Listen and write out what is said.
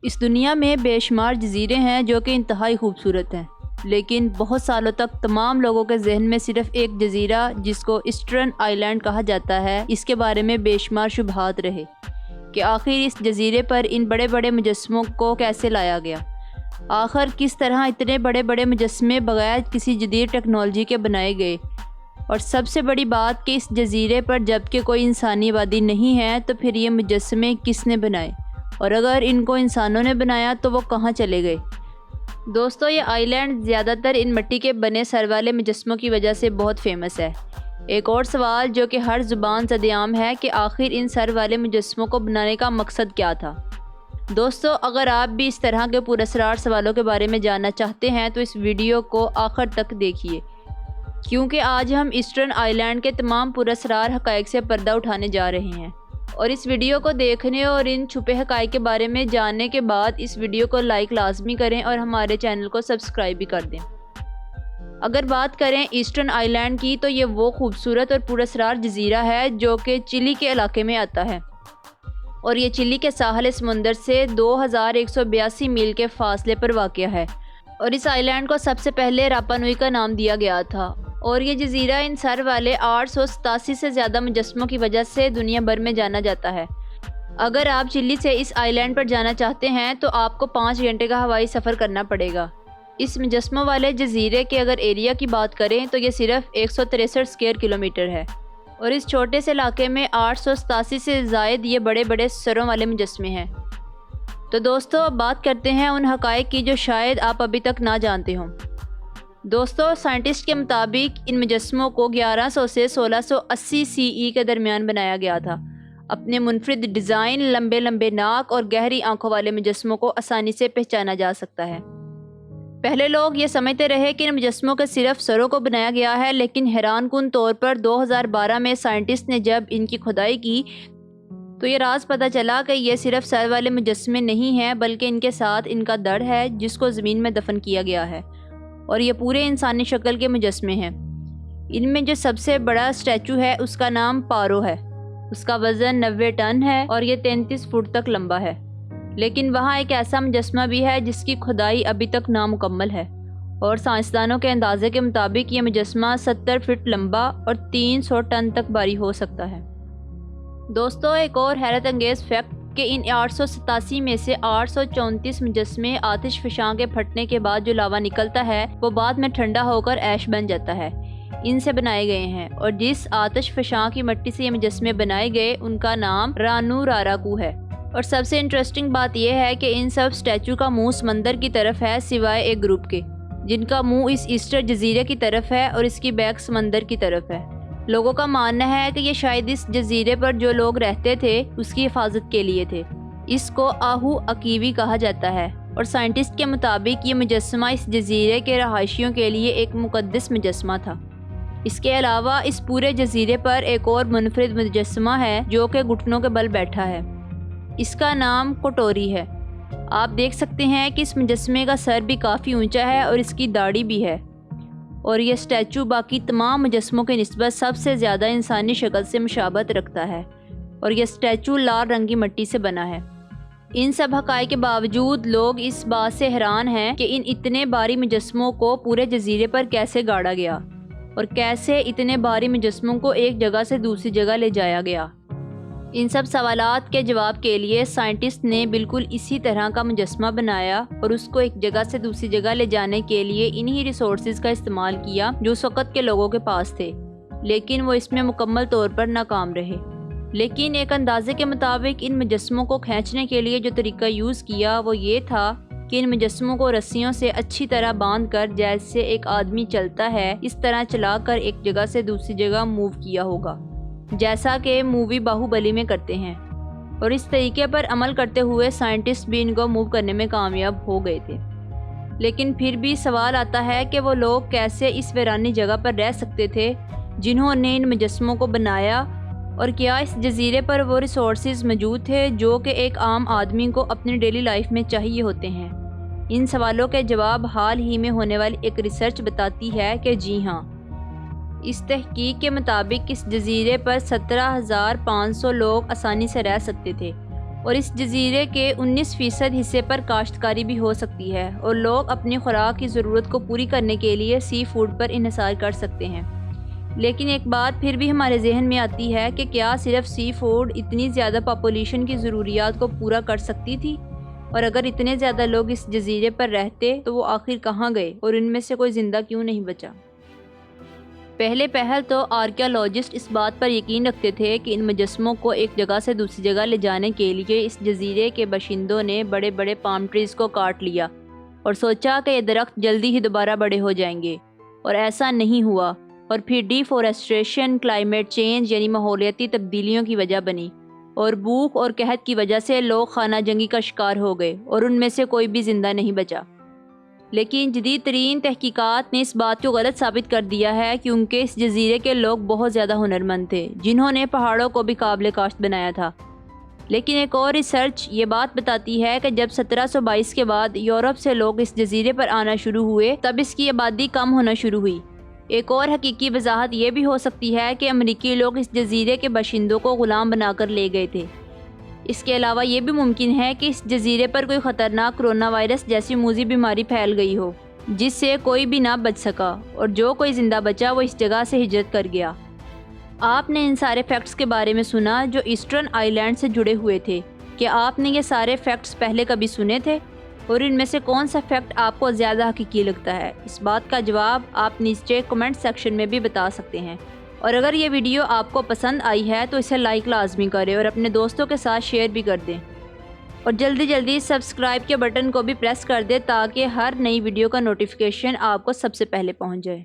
اس دنیا میں بے شمار جزیرے ہیں جو کہ انتہائی خوبصورت ہیں، لیکن بہت سالوں تک تمام لوگوں کے ذہن میں صرف ایک جزیرہ جس کو ایسٹرن آئی لینڈ کہا جاتا ہے، اس کے بارے میں بے شمار شبہات رہے کہ آخر اس جزیرے پر ان بڑے بڑے مجسموں کو کیسے لایا گیا۔ آخر کس طرح اتنے بڑے بڑے مجسمے بغیر کسی جدید ٹیکنالوجی کے بنائے گئے، اور سب سے بڑی بات کہ اس جزیرے پر جب کہ کوئی انسانی آبادی نہیں ہے تو پھر یہ مجسمے کس نے بنائے، اور اگر ان کو انسانوں نے بنایا تو وہ کہاں چلے گئے۔ دوستو، یہ آئی لینڈ زیادہ تر ان مٹی کے بنے سر والے مجسموں کی وجہ سے بہت فیمس ہے۔ ایک اور سوال جو کہ ہر زبان زد عام ہے کہ آخر ان سر والے مجسموں کو بنانے کا مقصد کیا تھا۔ دوستو، اگر آپ بھی اس طرح کے پراسرار سوالوں کے بارے میں جاننا چاہتے ہیں تو اس ویڈیو کو آخر تک دیکھیے، کیونکہ آج ہم ایسٹرن آئی لینڈ کے تمام پراسرار حقائق سے پردہ اٹھانے جا رہے ہیں۔ اور اس ویڈیو کو دیکھنے اور ان چھپے حقائق کے بارے میں جاننے کے بعد اس ویڈیو کو لائک لازمی کریں اور ہمارے چینل کو سبسکرائب بھی کر دیں۔ اگر بات کریں ایسٹرن آئی لینڈ کی تو یہ وہ خوبصورت اور پراسرار جزیرہ ہے جو کہ چلی کے علاقے میں آتا ہے، اور یہ چلی کے ساحل سمندر سے 2182 میل کے فاصلے پر واقع ہے، اور اس آئی لینڈ کو سب سے پہلے راپا نوئی کا نام دیا گیا تھا، اور یہ جزیرہ ان سر والے 887 سے زیادہ مجسموں کی وجہ سے دنیا بھر میں جانا جاتا ہے۔ اگر آپ چلی سے اس آئی لینڈ پر جانا چاہتے ہیں تو آپ کو 5 گھنٹے کا ہوائی سفر کرنا پڑے گا۔ اس مجسموں والے جزیرے کے اگر ایریا کی بات کریں تو یہ صرف 163 اسکوائر کلومیٹر ہے، اور اس چھوٹے سے علاقے میں 887 سے زائد یہ بڑے بڑے سروں والے مجسمے ہیں۔ تو دوستو، اب بات کرتے ہیں ان حقائق کی جو شاید آپ ابھی تک نہ جانتے ہوں۔ دوستو، سائنٹسٹ کے مطابق ان مجسموں کو 1100 سے 1680 CE کے درمیان بنایا گیا تھا۔ اپنے منفرد ڈیزائن، لمبے لمبے ناک اور گہری آنکھوں والے مجسموں کو آسانی سے پہچانا جا سکتا ہے۔ پہلے لوگ یہ سمجھتے رہے کہ ان مجسموں کے صرف سروں کو بنایا گیا ہے، لیکن حیران کن طور پر 2012 میں سائنٹسٹ نے جب ان کی کھدائی کی تو یہ راز پتہ چلا کہ یہ صرف سر والے مجسمے نہیں ہیں، بلکہ ان کے ساتھ ان کا دڑ ہے جس کو زمین میں دفن کیا گیا ہے، اور یہ پورے انسانی شکل کے مجسمے ہیں۔ ان میں جو سب سے بڑا اسٹیچو ہے اس کا نام پارو ہے، اس کا وزن 90 ٹن ہے اور یہ 33 فٹ تک لمبا ہے۔ لیکن وہاں ایک ایسا مجسمہ بھی ہے جس کی کھدائی ابھی تک نامکمل ہے، اور سائنسدانوں کے اندازے کے مطابق یہ مجسمہ 70 فٹ لمبا اور 300 ٹن تک بھاری ہو سکتا ہے۔ دوستو، ایک اور حیرت انگیز فیکٹ کہ ان 887 میں سے 834 مجسمے آتش فشاں کے پھٹنے کے بعد جو لاوا نکلتا ہے وہ بعد میں ٹھنڈا ہو کر ایش بن جاتا ہے، ان سے بنائے گئے ہیں، اور جس آتش فشاں کی مٹی سے یہ مجسمے بنائے گئے ان کا نام رانو راراکو ہے۔ اور سب سے انٹرسٹنگ بات یہ ہے کہ ان سب سٹیچو کا منہ سمندر کی طرف ہے سوائے ایک گروپ کے، جن کا منہ اس ایسٹر جزیرے کی طرف ہے اور اس کی بیک سمندر کی طرف ہے۔ لوگوں کا ماننا ہے کہ یہ شاید اس جزیرے پر جو لوگ رہتے تھے اس کی حفاظت کے لیے تھے۔ اس کو آہو اکیوی کہا جاتا ہے، اور سائنٹسٹ کے مطابق یہ مجسمہ اس جزیرے کے رہائشیوں کے لیے ایک مقدس مجسمہ تھا۔ اس کے علاوہ اس پورے جزیرے پر ایک اور منفرد مجسمہ ہے جو کہ گھٹنوں کے بل بیٹھا ہے، اس کا نام کوٹوری ہے۔ آپ دیکھ سکتے ہیں کہ اس مجسمے کا سر بھی کافی اونچا ہے اور اس کی داڑھی بھی ہے، اور یہ اسٹیچو باقی تمام مجسموں کی نسبت سب سے زیادہ انسانی شکل سے مشابہت رکھتا ہے، اور یہ اسٹیچو لال رنگ کی مٹی سے بنا ہے۔ ان سب حقائق کے باوجود لوگ اس بات سے حیران ہیں کہ ان اتنے بھاری مجسموں کو پورے جزیرے پر کیسے گاڑا گیا، اور کیسے اتنے بھاری مجسموں کو ایک جگہ سے دوسری جگہ لے جایا گیا۔ ان سب سوالات کے جواب کے لیے سائنٹسٹ نے بالکل اسی طرح کا مجسمہ بنایا اور اس کو ایک جگہ سے دوسری جگہ لے جانے کے لیے انہی ریسورسز کا استعمال کیا جو اس وقت کے لوگوں کے پاس تھے، لیکن وہ اس میں مکمل طور پر ناکام رہے۔ لیکن ایک اندازے کے مطابق ان مجسموں کو کھینچنے کے لیے جو طریقہ یوز کیا وہ یہ تھا کہ ان مجسموں کو رسیوں سے اچھی طرح باندھ کر جیسے ایک آدمی چلتا ہے اس طرح چلا کر ایک جگہ سے دوسری جگہ موو کیا ہوگا، جیسا کہ مووی باہوبلی میں کرتے ہیں، اور اس طریقے پر عمل کرتے ہوئے سائنٹسٹ بھی ان کو موو کرنے میں کامیاب ہو گئے تھے۔ لیکن پھر بھی سوال آتا ہے کہ وہ لوگ کیسے اس ویرانی جگہ پر رہ سکتے تھے جنہوں نے ان مجسموں کو بنایا، اور کیا اس جزیرے پر وہ ریسورسز موجود تھے جو کہ ایک عام آدمی کو اپنی ڈیلی لائف میں چاہیے ہوتے ہیں۔ ان سوالوں کے جواب حال ہی میں ہونے والی ایک ریسرچ بتاتی ہے کہ جی ہاں، اس تحقیق کے مطابق اس جزیرے پر 17,500 لوگ آسانی سے رہ سکتے تھے، اور اس جزیرے کے 19% حصے پر کاشتکاری بھی ہو سکتی ہے اور لوگ اپنی خوراک کی ضرورت کو پوری کرنے کے لیے سی فوڈ پر انحصار کر سکتے ہیں۔ لیکن ایک بات پھر بھی ہمارے ذہن میں آتی ہے کہ کیا صرف سی فوڈ اتنی زیادہ پاپولیشن کی ضروریات کو پورا کر سکتی تھی؟ اور اگر اتنے زیادہ لوگ اس جزیرے پر رہتے تو وہ آخر کہاں گئے اور ان میں سے کوئی زندہ کیوں نہیں بچا؟ پہلے پہل تو آرکیالوجسٹ اس بات پر یقین رکھتے تھے کہ ان مجسموں کو ایک جگہ سے دوسری جگہ لے جانے کے لیے اس جزیرے کے باشندوں نے بڑے بڑے پام ٹریز کو کاٹ لیا اور سوچا کہ یہ درخت جلدی ہی دوبارہ بڑے ہو جائیں گے، اور ایسا نہیں ہوا۔ اور پھر ڈیفورسٹریشن، کلائمیٹ چینج یعنی ماحولیاتی تبدیلیوں کی وجہ بنی، اور بھوک اور قحط کی وجہ سے لوگ خانہ جنگی کا شکار ہو گئے اور ان میں سے کوئی بھی زندہ نہیں بچا۔ لیکن جدید ترین تحقیقات نے اس بات کو غلط ثابت کر دیا ہے، کیونکہ اس جزیرے کے لوگ بہت زیادہ ہنرمند تھے جنہوں نے پہاڑوں کو بھی قابل کاشت بنایا تھا۔ لیکن ایک اور ریسرچ یہ بات بتاتی ہے کہ جب 1722 کے بعد یورپ سے لوگ اس جزیرے پر آنا شروع ہوئے تب اس کی آبادی کم ہونا شروع ہوئی۔ ایک اور حقیقی وضاحت یہ بھی ہو سکتی ہے کہ امریکی لوگ اس جزیرے کے باشندوں کو غلام بنا کر لے گئے تھے۔ اس کے علاوہ یہ بھی ممکن ہے کہ اس جزیرے پر کوئی خطرناک کرونا وائرس جیسی موذی بیماری پھیل گئی ہو جس سے کوئی بھی نہ بچ سکا، اور جو کوئی زندہ بچا وہ اس جگہ سے ہجرت کر گیا۔ آپ نے ان سارے فیکٹس کے بارے میں سنا جو ایسٹرن آئی لینڈ سے جڑے ہوئے تھے۔ کیا آپ نے یہ سارے فیکٹس پہلے کبھی سنے تھے؟ اور ان میں سے کون سا فیکٹ آپ کو زیادہ حقیقی لگتا ہے؟ اس بات کا جواب آپ نیچے کمنٹ سیکشن میں بھی بتا سکتے ہیں۔ اور اگر یہ ویڈیو آپ کو پسند آئی ہے تو اسے لائک لازمی کریں اور اپنے دوستوں کے ساتھ شیئر بھی کر دیں، اور جلدی جلدی سبسکرائب کے بٹن کو بھی پریس کر دیں تاکہ ہر نئی ویڈیو کا نوٹیفیکیشن آپ کو سب سے پہلے پہنچ جائے۔